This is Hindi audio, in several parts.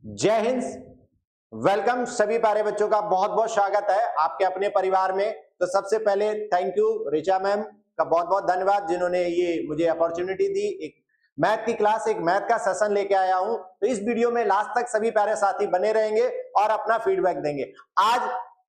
जय हिंद। वेलकम सभी प्यारे बच्चों का बहुत बहुत स्वागत है आपके अपने परिवार में। तो सबसे पहले थैंक यू रिचा मैम का बहुत बहुत धन्यवाद जिन्होंने ये मुझे अपॉर्चुनिटी दी। एक मैथ की क्लास, एक मैथ का सेशन लेके आया हूं। तो इस वीडियो में लास्ट तक सभी प्यारे साथी बने रहेंगे और अपना फीडबैक देंगे। आज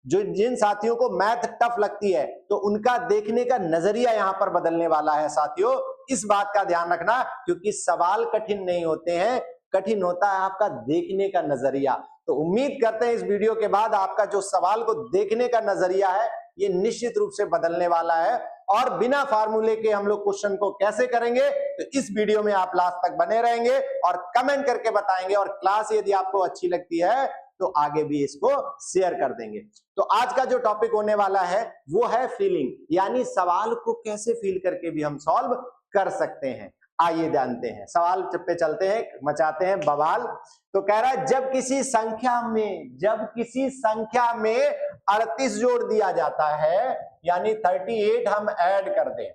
जो जिन साथियों को मैथ टफ लगती है तो उनका देखने का नजरिया यहां पर बदलने वाला है साथियों। इस बात का ध्यान रखना क्योंकि सवाल कठिन नहीं होते हैं, कठिन होता है आपका देखने का नजरिया। तो उम्मीद करते हैं इस वीडियो के बाद आपका जो सवाल को देखने का नजरिया है ये निश्चित रूप से बदलने वाला है। और बिना फार्मूले के हम लोग क्वेश्चन को कैसे करेंगे तो इस वीडियो में आप लास्ट तक बने रहेंगे और कमेंट करके बताएंगे। और क्लास यदि आपको अच्छी लगती है तो आगे भी इसको शेयर कर देंगे। तो आज का जो टॉपिक होने वाला है वो है फीलिंग, यानी सवाल को कैसे फील करके भी हम सॉल्व कर सकते हैं। आइए जानते हैं, सवाल पे चलते हैं, मचाते हैं बवाल। तो कह रहा है जब किसी संख्या में 38 जोड़ दिया जाता है यानी 38 हम ऐड कर दें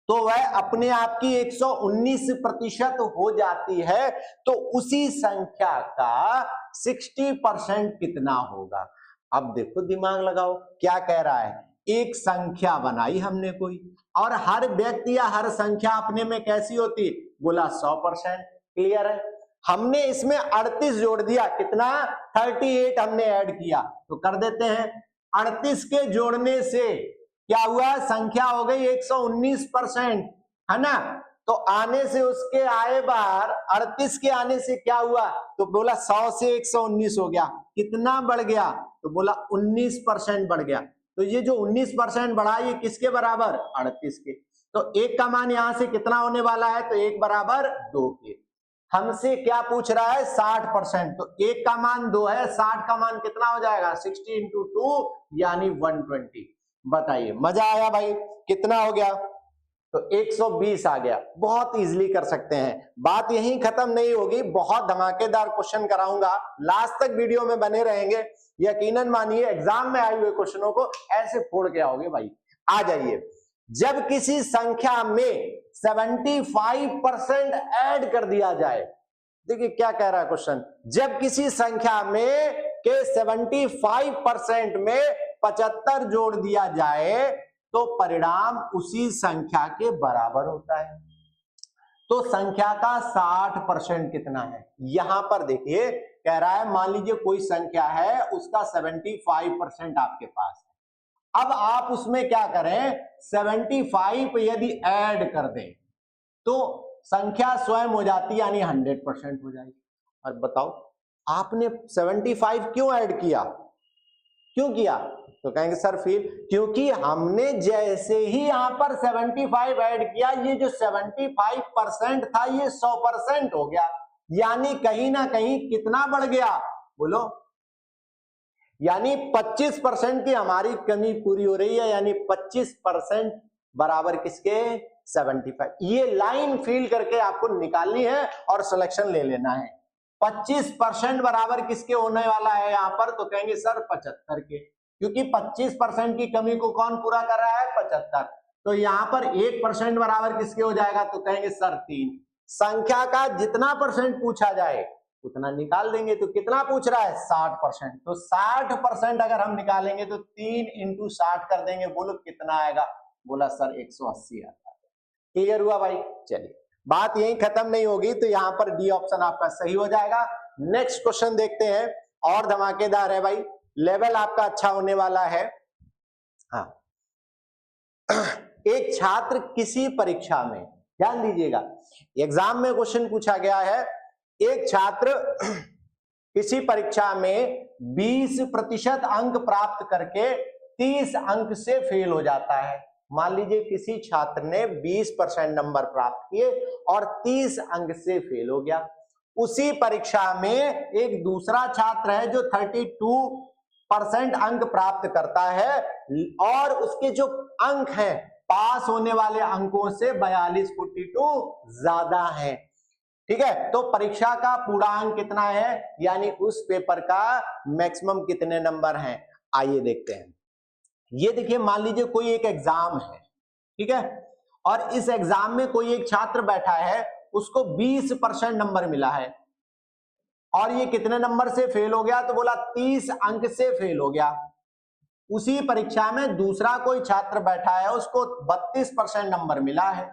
तो वह अपने आप की 119% हो जाती है। तो उसी संख्या का 60% कितना होगा। अब देखो दिमाग लगाओ क्या कह रहा है। एक संख्या बनाई हमने कोई और हर व्यक्ति या हर संख्या अपने में कैसी होती, बोला 100%। क्लियर है। हमने इसमें 38 जोड़ दिया, कितना 38 हमने ऐड किया। तो कर देते हैं 38 के जोड़ने से क्या हुआ, संख्या हो गई 119%, है ना। तो आने से उसके आए बाहर 38 के आने से क्या हुआ, तो बोला 100 से 119 हो गया। कितना बढ़ गया, तो बोला 19% बढ़ गया। तो ये जो 19% बढ़ा ये किसके बराबर, 38 के। तो एक का मान यहां से कितना होने वाला है, तो एक बराबर 2 के। हमसे क्या पूछ रहा है, 60%। तो एक का मान 2 है, 60 का मान कितना हो जाएगा, 60 × 2 यानी 120। बताइए, मजा आया भाई, कितना हो गया, तो 120 आ गया। बहुत इजीली कर सकते हैं। बात यहीं खत्म नहीं होगी, बहुत धमाकेदार क्वेश्चन कराऊंगा, लास्ट तक वीडियो में बने रहेंगे। यकीनन मानिए एग्जाम में आए हुए क्वेश्चनों को ऐसे फोड़ के आओगे भाई। आ जाइए, जब किसी संख्या में 75% ऐड कर दिया जाए, देखिए क्या कह रहा है क्वेश्चन, जब किसी संख्या में के 75% में 75 जोड़ दिया जाए तो परिणाम उसी संख्या के बराबर होता है। तो संख्या का 60% कितना है, यहां पर देखिए कह रहा है मान लीजिए कोई संख्या है उसका 75% आपके पास है। अब आप उसमें क्या करें, 75 यदि ऐड कर दें तो संख्या स्वयं हो जाती है यानी 100% हो जाएगी। और बताओ आपने 75 क्यों ऐड किया, क्यों किया, तो कहेंगे सर फिर क्योंकि हमने जैसे ही यहां पर 75 ऐड किया ये जो 75% था ये 100% हो गया। यानी कहीं ना कहीं कितना बढ़ गया, बोलो, यानी 25% की हमारी कमी पूरी हो रही है। यानी 25% बराबर किसके, 75। ये लाइन फिल करके आपको निकालनी है और सिलेक्शन ले लेना है। 25% बराबर किसके होने वाला है यहां पर, तो कहेंगे सर 75 के, क्योंकि 25% की कमी को कौन पूरा कर रहा है, 75। तो यहां पर 1% बराबर किसके हो जाएगा, तो कहेंगे सर 3। संख्या का जितना परसेंट पूछा जाए उतना निकाल देंगे। तो कितना पूछ रहा है, 60%। तो 60% अगर हम निकालेंगे तो 3 × 60 कर देंगे, बोलो कितना आएगा, बोला सर 180 आता है। क्लियर हुआ भाई। चलिए बात यहीं खत्म नहीं होगी, तो यहां पर डी ऑप्शन आपका सही हो जाएगा। नेक्स्ट क्वेश्चन देखते हैं, और धमाकेदार है भाई, लेवल आपका अच्छा होने वाला है। हाँ, एक छात्र किसी परीक्षा में, ध्यान दीजिएगा, एग्जाम में क्वेश्चन पूछा गया है, एक छात्र किसी परीक्षा में 20% अंक प्राप्त करके 30 अंक से फेल हो जाता है। मान लीजिए किसी छात्र ने 20% नंबर प्राप्त किए और 30 अंक से फेल हो गया। उसी परीक्षा में एक दूसरा छात्र है जो 32% अंक प्राप्त करता है और उसके जो अंक हैं पास होने वाले अंकों से 42 ज्यादा है। ठीक है, तो परीक्षा का पूर्णांक कितना है, यानी उस पेपर का मैक्सिमम कितने नंबर हैं। आइए देखते हैं। ये देखिए, मान लीजिए कोई एक एग्जाम है, ठीक है, और इस एग्जाम में कोई एक छात्र बैठा है, उसको 20% नंबर मिला है और ये कितने नंबर से फेल हो गया, तो बोला 30 अंक से फेल हो गया। उसी परीक्षा में दूसरा कोई छात्र बैठा है, उसको 32% नंबर मिला है,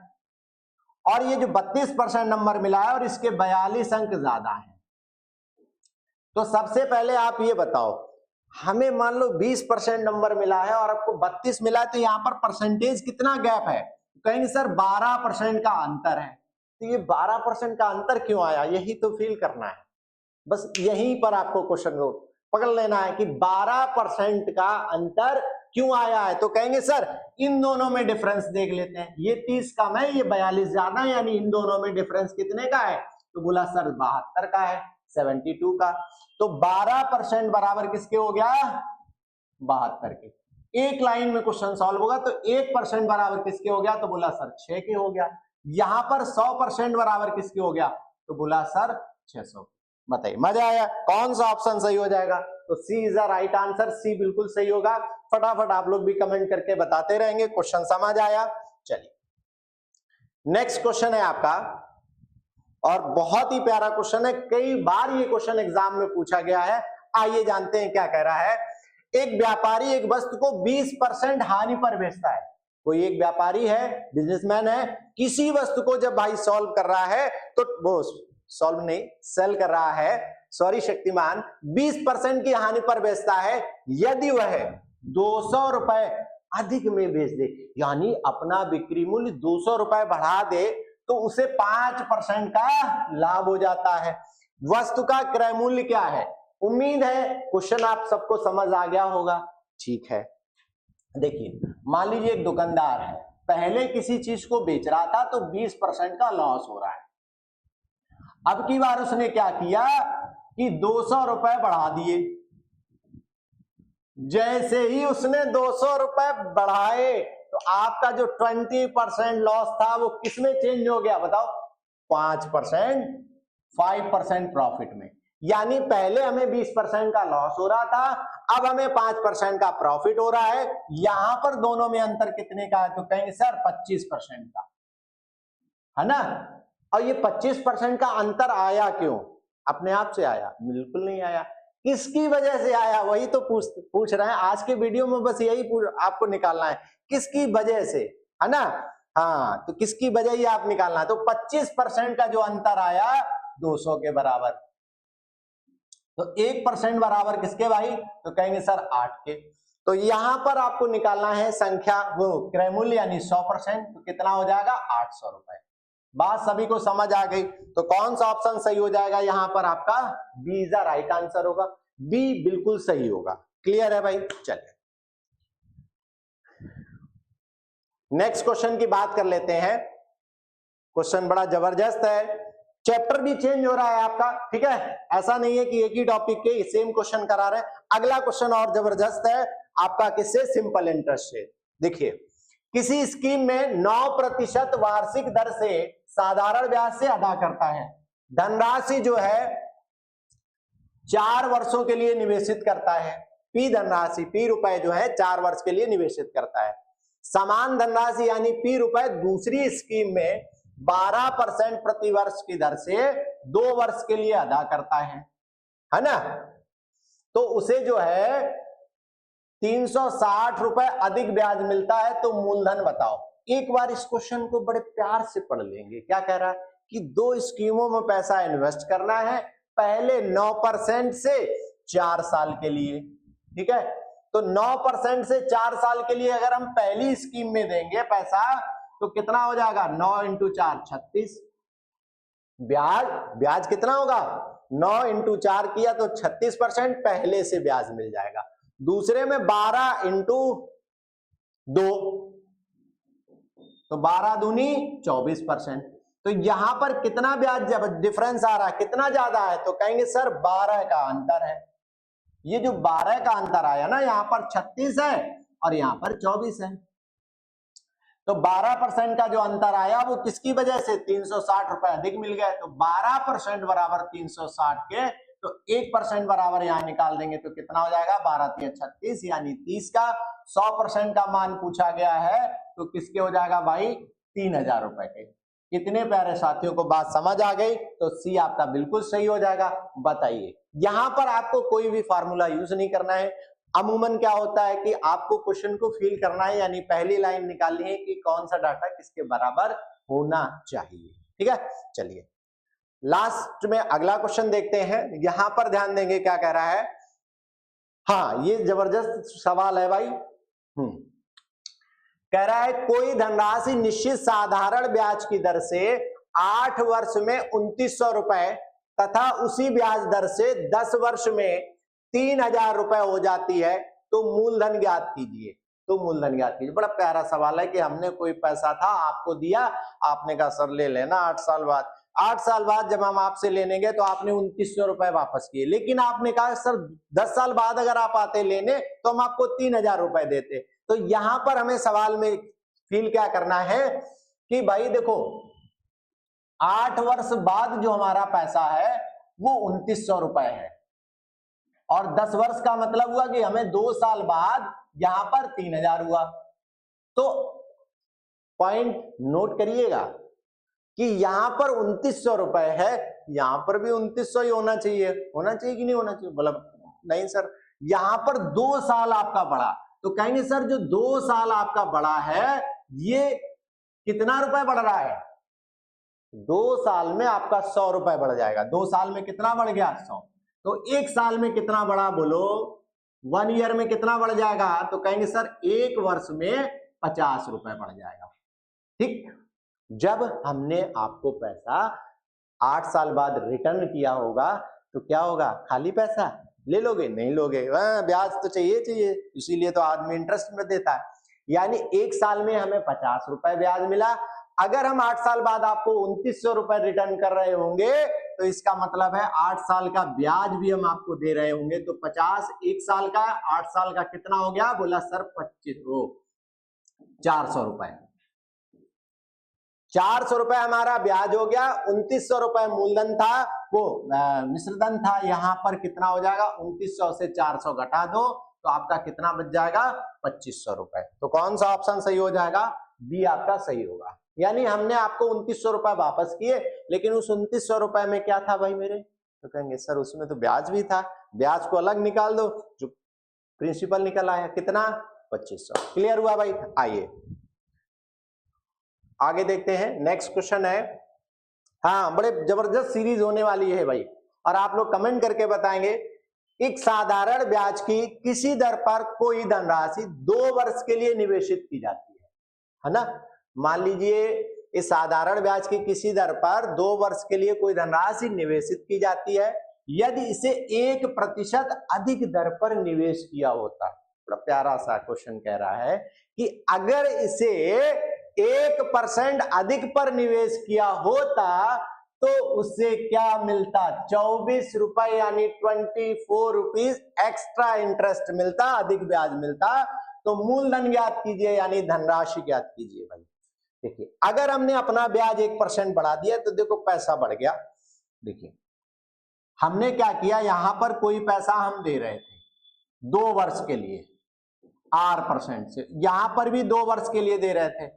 और ये जो 32% नंबर मिला है और इसके 42 अंक ज्यादा है। तो सबसे पहले आप ये बताओ, हमें मान लो 20% नंबर मिला है और आपको 32 मिला है, तो यहां पर परसेंटेज कितना गैप है? कहेंगे सर 12% का अंतर है। तो ये 12% का अंतर क्यों आया, यही तो फील करना है। बस यहीं पर आपको क्वेश्चन को पकड़ लेना है कि 12% का अंतर क्यों आया है। तो कहेंगे सर इन दोनों में डिफरेंस देख लेते हैं, ये 30 कम है, ये 42 ज्यादा है, यानी इन दोनों में डिफरेंस कितने का है? तो बोला सर 72 का है, 72 का। तो 12% बराबर किसके हो गया? 72 के। एक लाइन में क्वेश्चन सॉल्व होगा तो 1% बराबर किसके हो गया? तो बोला सर 6 के हो गया। यहां पर 100% बराबर किसके हो गया? तो बोला सर 600। बताइए मजा आया, कौन सा ऑप्शन सही हो जाएगा? तो सी इज द राइट आंसर, सी बिल्कुल सही होगा। फटाफट आप लोग भी कमेंट करके बताते रहेंगे, क्वेश्चन समझ आया। चलिए नेक्स्ट क्वेश्चन है आपका, और बहुत ही प्यारा क्वेश्चन है, कई बार ये क्वेश्चन एग्जाम में पूछा गया है। आइए जानते हैं क्या कह रहा है। एक व्यापारी एक वस्तु को 20% हानि पर बेचता है। कोई एक व्यापारी है, बिजनेसमैन है, किसी वस्तु को जब भाई सॉल्व कर रहा है, तो वो सॉल्व नहीं सेल कर रहा है, सॉरी शक्तिमान, 20% की हानि पर बेचता है। यदि वह 200 रुपए अधिक में बेच दे, यानी अपना बिक्री मूल्य 200 रुपए बढ़ा दे, तो उसे 5% का लाभ हो जाता है। वस्तु का क्रय मूल्य क्या है? उम्मीद है क्वेश्चन आप सबको समझ आ गया होगा। ठीक है, देखिए मान लीजिए एक दुकानदार है, पहले किसी चीज को बेच रहा था तो 20% का लॉस हो रहा है। अब की बार उसने क्या किया कि 200 रुपए बढ़ा दिए। जैसे ही उसने 200 रुपए बढ़ाए, तो आपका जो 20% लॉस था वो किसमें चेंज हो गया बताओ? 5%, 5% प्रॉफिट में। यानी पहले हमें 20% का लॉस हो रहा था, अब हमें 5% का प्रॉफिट हो रहा है। यहां पर दोनों में अंतर कितने का है? तो कहेंगे सर 25% का, है ना। और ये 25% का अंतर आया क्यों? अपने आप से आया? बिल्कुल नहीं आया। किसकी वजह से आया, वही तो पूछ रहे हैं आज के वीडियो में। बस यही आपको निकालना है, किसकी वजह से, है ना। हाँ, तो किसकी वजह ही आप निकालना है। तो 25% का जो अंतर आया 200 के बराबर। तो 1% बराबर किसके भाई? तो कहेंगे सर 8 के। तो यहां पर आपको निकालना है संख्या, वो क्रय मूल्य यानी 100%। तो कितना हो जाएगा? 800 रुपए। बात सभी को समझ आ गई। तो कौन सा ऑप्शन सही हो जाएगा यहां पर? आपका B is the right answer होगा। बी बिल्कुल सही होगा। क्लियर है भाई? चलिए नेक्स्ट क्वेश्चन की बात कर लेते हैं। क्वेश्चन बड़ा जबरदस्त है, चैप्टर भी चेंज हो रहा है आपका, ठीक है। ऐसा नहीं है कि एक ही टॉपिक के सेम क्वेश्चन करा रहे हैं। अगला क्वेश्चन और जबरदस्त है आपका, किससे? सिंपल इंटरेस्ट से। देखिए किसी स्कीम में 9% वार्षिक दर से साधारण ब्याज से अदा करता है। धनराशि जो है 4 वर्षों के लिए निवेशित करता है। पी धनराशि, पी रुपए जो है 4 वर्ष के लिए निवेशित करता है। समान धनराशि यानी पी रुपए दूसरी स्कीम में 12% प्रति वर्ष की दर से 2 वर्ष के लिए अदा करता है ना। तो उसे जो है 360 रुपए अधिक ब्याज मिलता है। तो मूलधन बताओ। एक बार इस क्वेश्चन को बड़े प्यार से पढ़ लेंगे। क्या कह रहा है कि 2 स्कीमों में पैसा इन्वेस्ट करना है, पहले 9% से 4 साल के लिए, ठीक है। तो 9% से 4 साल के लिए अगर हम पहली स्कीम में देंगे पैसा, तो कितना हो जाएगा? 9 × 4 36। ब्याज कितना होगा? 9 × 4 किया तो 36% पहले से ब्याज मिल जाएगा। दूसरे में 12 × 2, तो 12 दूनी 24%। तो यहां पर कितना ब्याज जब डिफरेंस आ रहा है, कितना ज्यादा है? तो कहेंगे सर 12 का अंतर है। ये जो 12 का अंतर आया ना, यहां पर 36 है और यहां पर 24 है। तो 12% का जो अंतर आया वो किसकी वजह से? 360 रुपए अधिक मिल गए। तो 12% बराबर 360 के, तो 1% बराबर यहां निकाल देंगे तो कितना हो जाएगा? 12 × 3 = 36 यानी 30 का। 100% का मान पूछा गया है तो किसके हो जाएगा भाई? 3000 रुपए के। कितने प्यारे साथियों को बात समझ आ गई? तो सी आपका बिल्कुल सही हो जाएगा। बताइए, यहां पर आपको कोई भी फार्मूला यूज नहीं करना है। अमूमन क्या होता है कि आपको क्वेश्चन को फिल करना है, यानी पहली लाइन निकालनी है कि कौन सा डाटा किसके बराबर होना चाहिए। ठीक है, चलिए लास्ट में अगला क्वेश्चन देखते हैं। यहां पर ध्यान देंगे क्या कह रहा है। हाँ, ये जबरदस्त सवाल है भाई। कह रहा है कोई धनराशि निश्चित साधारण ब्याज की दर से 8 वर्ष में 2900 रुपए तथा उसी ब्याज दर से 10 वर्ष में 3000 रुपए हो जाती है, तो मूलधन ज्ञात कीजिए। तो मूलधन ज्ञात कीजिए। बड़ा प्यारा सवाल है कि हमने कोई पैसा था आपको दिया, आपने कहा सर ले लेना 8 साल बाद। 8 साल बाद जब हम आपसे लेने गए तो आपने 2900 रुपए वापस किए, लेकिन आपने कहा सर 10 साल बाद अगर आप आते लेने तो हम आपको 3000 रुपए देते। तो यहां पर हमें सवाल में फील क्या करना है कि भाई देखो 8 वर्ष बाद जो हमारा पैसा है वो 2900 रुपए है, और 10 वर्ष का मतलब हुआ कि हमें 2 साल बाद यहां पर 3000 हुआ। तो पॉइंट नोट करिएगा कि यहां पर 2900 रुपए है, यहां पर भी 2900 ही होना चाहिए। होना चाहिए कि नहीं होना चाहिए? मतलब नहीं सर, यहां पर 2 साल आपका बढ़ा, तो कहेंगे सर जो 2 साल आपका बढ़ा है ये कितना रुपए बढ़ रहा है? 2 साल में आपका 100 रुपए बढ़ जाएगा। 2 साल में कितना बढ़ गया? 100। तो 1 साल में कितना बढ़ा बोलो? 1 ईयर में कितना बढ़ जाएगा? तो कहेंगे सर 1 वर्ष में 50 रुपए बढ़ जाएगा। ठीक, जब हमने आपको पैसा 8 साल बाद रिटर्न किया होगा तो क्या होगा? खाली पैसा ले लोगे? नहीं लोगे, ब्याज तो चाहिए, इसीलिए तो आदमी इंटरेस्ट में देता है। यानी 1 साल में हमें 50 रुपए ब्याज मिला। अगर हम 8 साल बाद आपको 2900 रुपए रिटर्न कर रहे होंगे तो इसका मतलब है 8 साल का ब्याज भी हम आपको दे रहे होंगे। तो 50 1 साल का, 8 साल का कितना हो गया? बोला सर 400 रुपए। 400 रुपए हमारा ब्याज हो गया, 2900 रुपए मूलधन था, वो मिश्रधन था। यहां पर कितना हो जाएगा? 2900 से 400 घटा दो तो आपका कितना बच जाएगा? 2500 रुपए। तो कौन सा ऑप्शन सही हो जाएगा? बी आपका सही होगा। यानी हमने आपको 2900 रुपए वापस किए, लेकिन उस 2900 रुपए में क्या था भाई मेरे? तो कहेंगे सर उसमें तो ब्याज भी था, ब्याज को अलग निकाल दो, जो प्रिंसिपल निकल आया कितना? 2500। क्लियर हुआ भाई? आइए आगे देखते हैं। नेक्स्ट क्वेश्चन है, हाँ बड़े जबरदस्त सीरीज होने वाली है भाई, और आप लोग कमेंट करके बताएंगे। एक साधारण ब्याज की किसी दर पर कोई धनराशि 2 वर्ष के लिए निवेशित की जाती है ना। मान लीजिए इस साधारण ब्याज की किसी दर पर 2 वर्ष के लिए कोई धनराशि निवेशित की जाती है, यदि इसे 1% अधिक दर पर निवेश किया होता। बड़ा प्यारा सा क्वेश्चन कह रहा है कि अगर इसे 1% अधिक पर निवेश किया होता तो उससे क्या मिलता? 24 रुपए यानी 24 रुपीज एक्स्ट्रा इंटरेस्ट मिलता, अधिक ब्याज मिलता। तो मूलधन ज्ञात कीजिए, यानी धनराशि ज्ञात कीजिए भाई। देखिए अगर हमने अपना ब्याज 1% बढ़ा दिया तो देखो पैसा बढ़ गया। देखिए हमने क्या किया, यहां पर कोई पैसा हम दे रहे थे 2 वर्ष के लिए R% से, यहां पर भी 2 वर्ष के लिए दे रहे थे,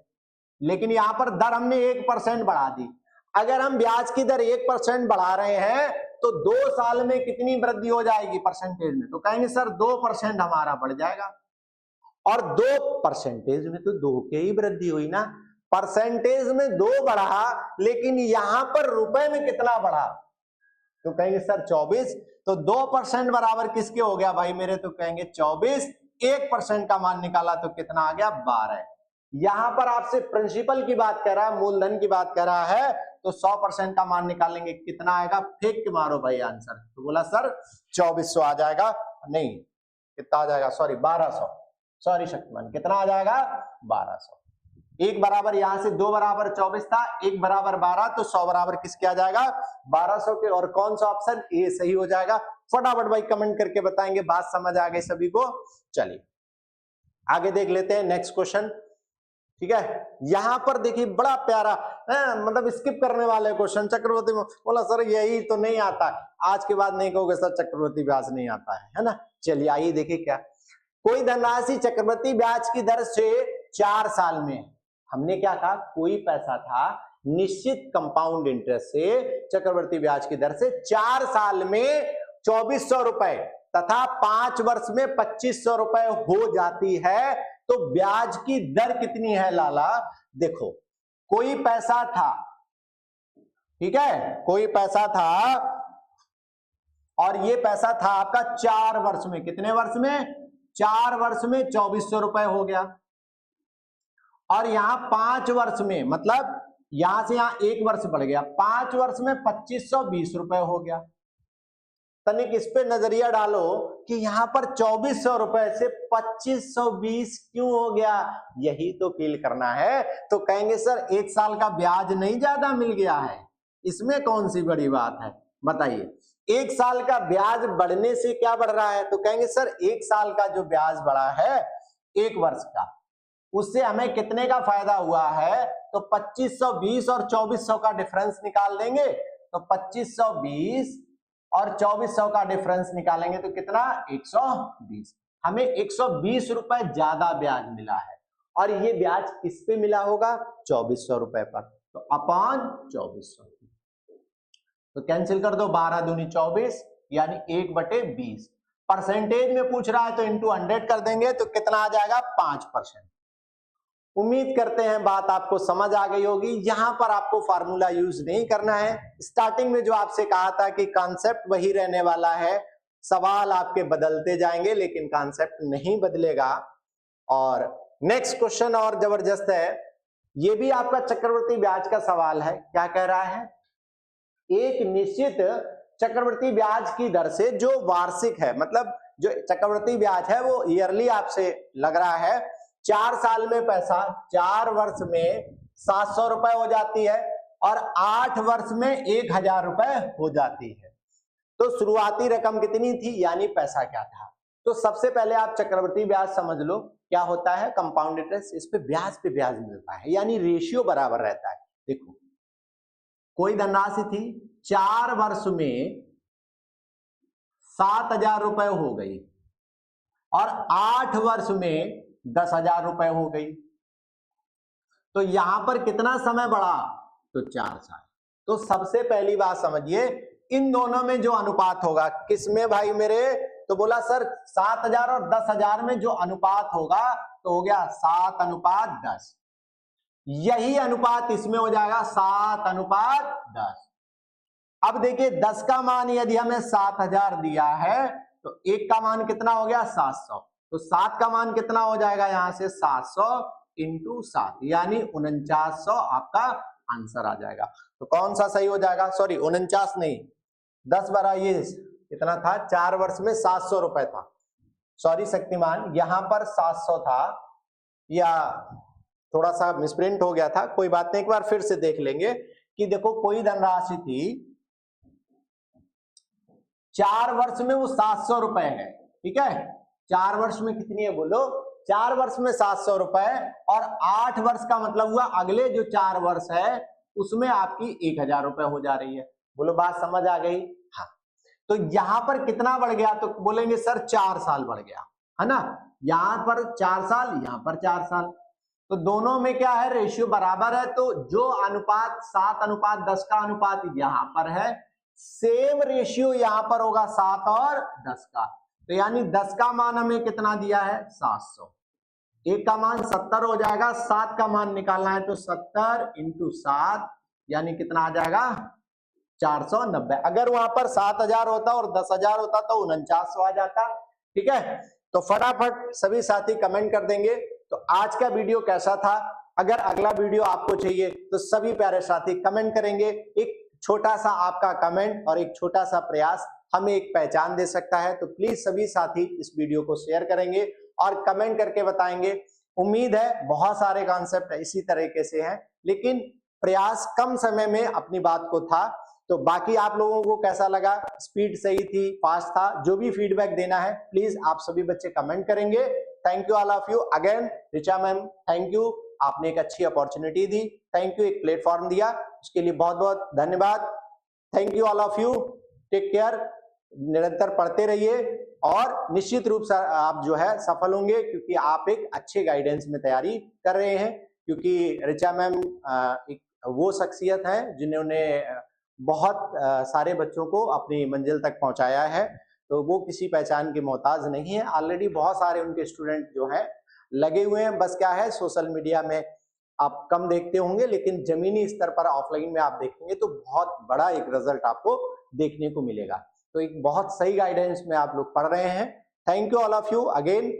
लेकिन यहां पर दर हमने 1% बढ़ा दी। अगर हम ब्याज की दर 1% बढ़ा रहे हैं तो 2 साल में कितनी वृद्धि हो जाएगी परसेंटेज में? तो कहेंगे सर 2% हमारा बढ़ जाएगा, और 2% में तो 2 की ही वृद्धि हुई ना। परसेंटेज में 2 बढ़ा, लेकिन यहां पर रुपए में कितना बढ़ा? तो कहेंगे सर 24। तो 2% बराबर किसके हो गया भाई मेरे? तो कहेंगे 24। 1% का मान निकाला तो कितना आ गया? 12। यहां पर आपसे प्रिंसिपल की बात कर रहा है, मूलधन की बात कर रहा है, तो 100% का मान निकालेंगे कितना आएगा? फेंक के मारो भाई आंसर। तो बोला सर 2400 आ जाएगा। नहीं, कितना आ जाएगा? सॉरी 1200। सॉरी शक्तिमान, कितना आ जाएगा? 1200। 1 बराबर यहां से 2 बराबर 24 था, 1 बराबर 12, तो 100 बराबर किसके आ जाएगा? 1200 के। और कौन सा ऑप्शन? ए सही हो जाएगा। फटाफट भाई कमेंट करके बताएंगे, बात समझ आ गई सभी को। चलिए आगे देख लेते हैं नेक्स्ट क्वेश्चन। ठीक है, यहां पर देखिए बड़ा प्यारा मतलब स्किप करने वाले क्वेश्चन। चक्रवर्ती बोला सर यही तो नहीं आता, आज के बाद नहीं कहोगे सर चक्रवर्ती ब्याज नहीं आता है ना। चलिए आइए देखिए क्या, कोई धनराशि चक्रवर्ती ब्याज की दर से 4 साल में, हमने क्या कहा? कोई पैसा था निश्चित कंपाउंड इंटरेस्ट से, चक्रवर्ती ब्याज की दर से 4 साल में 2400 रुपए तथा 5 वर्ष में 2500 रुपए हो जाती है, तो ब्याज की दर कितनी है लाला? देखो, कोई पैसा था, ठीक है, कोई पैसा था और ये पैसा था आपका 4 वर्ष में, कितने वर्ष में? 4 वर्ष में 2400 रुपए हो गया, और यहां 5 वर्ष में, मतलब यहां से यहां 1 वर्ष बढ़ गया, 5 वर्ष में 2520 रुपए हो गया। तनिक इस पे नजरिया डालो कि यहां पर 2400 रुपए से 2520 क्यों हो गया, यही तो फील करना है। तो कहेंगे सर 1 साल का ब्याज नहीं ज्यादा मिल गया है, इसमें कौन सी बड़ी बात है, बताइए। 1 साल का ब्याज बढ़ने से क्या बढ़ रहा है? तो कहेंगे सर 1 साल का जो ब्याज बढ़ा है 1 वर्ष का, उससे हमें कितने का फायदा हुआ है? तो 2520 और 2400 का डिफरेंस निकाल देंगे, तो 2520 और 2400 का डिफरेंस निकालेंगे तो कितना? 120। हमें 120 रुपए ज्यादा ब्याज मिला है, और ये ब्याज किस पे मिला होगा? 2400 रुपए पर, तो अपॉन 2400। तो कैंसिल कर दो, 12 दूनी 24 यानी 1/20। परसेंटेज में पूछ रहा है तो इंटू 100 कर देंगे तो कितना आ जाएगा? 5%। उम्मीद करते हैं बात आपको समझ आ गई होगी। यहां पर आपको फार्मूला यूज नहीं करना है। स्टार्टिंग में जो आपसे कहा था कि कॉन्सेप्ट वही रहने वाला है, सवाल आपके बदलते जाएंगे लेकिन कॉन्सेप्ट नहीं बदलेगा। और नेक्स्ट क्वेश्चन और जबरदस्त है, ये भी आपका चक्रवर्ती ब्याज का सवाल है। क्या कह रहा है? एक निश्चित चक्रवर्ती ब्याज की दर से जो वार्षिक है, मतलब जो चक्रवर्ती ब्याज है वो ईयरली आपसे लग रहा है, 4 साल में पैसा 4 वर्ष में 700 रुपए हो जाती है और 8 वर्ष में 1000 रुपए हो जाती है। तो शुरुआती रकम कितनी थी, यानी पैसा क्या था? तो सबसे पहले आप चक्रवर्ती ब्याज समझ लो क्या होता है। कंपाउंड इंटरेस्ट, इस पे ब्याज मिलता है, यानी रेशियो बराबर रहता है। देखो, कोई धनराशि थी, 4 वर्ष में 7000 रुपए हो गई और 8 वर्ष में 10,000 रुपए हो गई, तो यहां पर कितना समय बढ़ा? तो 4 साल। तो सबसे पहली बात समझिए, इन दोनों में जो अनुपात होगा, किसमें भाई मेरे? तो बोला सर 7000 और 10,000 में जो अनुपात होगा तो हो गया 7:10। यही अनुपात इसमें हो जाएगा 7:10। अब देखिए 10 का मान यदि हमें 7000 दिया है तो 1 का मान कितना हो गया? 700। तो 7 का मान कितना हो जाएगा? यहां से 700 इंटू 7 यानी 4900 आपका आंसर आ जाएगा। तो कौन सा सही हो जाएगा? सॉरी 49 नहीं, 10 12 ये कितना था? 4 वर्ष में 700 रुपए था। सॉरी शक्तिमान, यहां पर 700 था, या थोड़ा सा मिसप्रिंट हो गया था, कोई बात नहीं, एक बार फिर से देख लेंगे कि देखो कोई धनराशि थी 4 वर्ष में वो 700 रुपए है, ठीक है। 4 वर्ष में कितनी है बोलो? 4 वर्ष में 700 रुपए, और 8 वर्ष का मतलब हुआ अगले जो 4 वर्ष है उसमें आपकी 1000 रुपए हो जा रही है। बोलो बात समझ आ गई? हाँ। तो यहां पर कितना बढ़ गया? तो बोलेंगे सर 4 साल बढ़ गया, है ना। यहां पर 4 साल, यहां पर 4 साल, तो दोनों में क्या है? रेशियो बराबर है। तो जो अनुपात 7:10 का अनुपात यहां पर है, सेम रेशियो यहां पर होगा 7 और 10 का। तो यानी 10 का मान हमें कितना दिया है? 700। 1 का मान 70 हो जाएगा, 7 का मान निकालना है तो 70 इंटू 7 यानी कितना आ जाएगा? 490। अगर वहां पर 7000 होता और 10,000 होता तो 4900 आ जाता, ठीक है। तो फटाफट सभी साथी कमेंट कर देंगे। तो आज का वीडियो कैसा था? अगर अगला वीडियो आपको चाहिए तो सभी प्यारे साथी कमेंट करेंगे। एक छोटा सा आपका कमेंट और एक छोटा सा प्रयास हमें एक पहचान दे सकता है। तो प्लीज सभी साथी इस वीडियो को शेयर करेंगे और कमेंट करके बताएंगे। उम्मीद है बहुत सारे कॉन्सेप्ट इसी तरीके से हैं, लेकिन प्रयास कम समय में अपनी बात को था। तो बाकी आप लोगों को कैसा लगा? स्पीड सही थी, फास्ट था? जो भी फीडबैक देना है प्लीज आप सभी बच्चे कमेंट करेंगे। Thank you all of you again. Richa ma'am thank you, आपने एक अच्छी अपॉर्चुनिटी दी, थैंक यू, एक प्लेटफॉर्म दिया, उसके लिए बहुत बहुत धन्यवाद। Thank you all of you, take care, निरंतर पढ़ते रहिए और निश्चित रूप से आप जो है सफल होंगे, क्योंकि आप एक अच्छे गाइडेंस में तैयारी कर रहे हैं। क्योंकि ऋचा मैम एक वो शख्सियत हैं जिन्होंने बहुत सारे बच्चों को अपनी मंजिल तक पहुंचाया है, तो वो किसी पहचान के मोहताज नहीं है। ऑलरेडी बहुत सारे उनके स्टूडेंट जो हैं लगे हुए हैं, बस क्या है सोशल मीडिया में आप कम देखते होंगे, लेकिन जमीनी स्तर पर ऑफलाइन में आप देखेंगे तो बहुत बड़ा एक रिजल्ट आपको देखने को मिलेगा। तो एक बहुत सही गाइडेंस में आप लोग पढ़ रहे हैं। Thank you all of you again.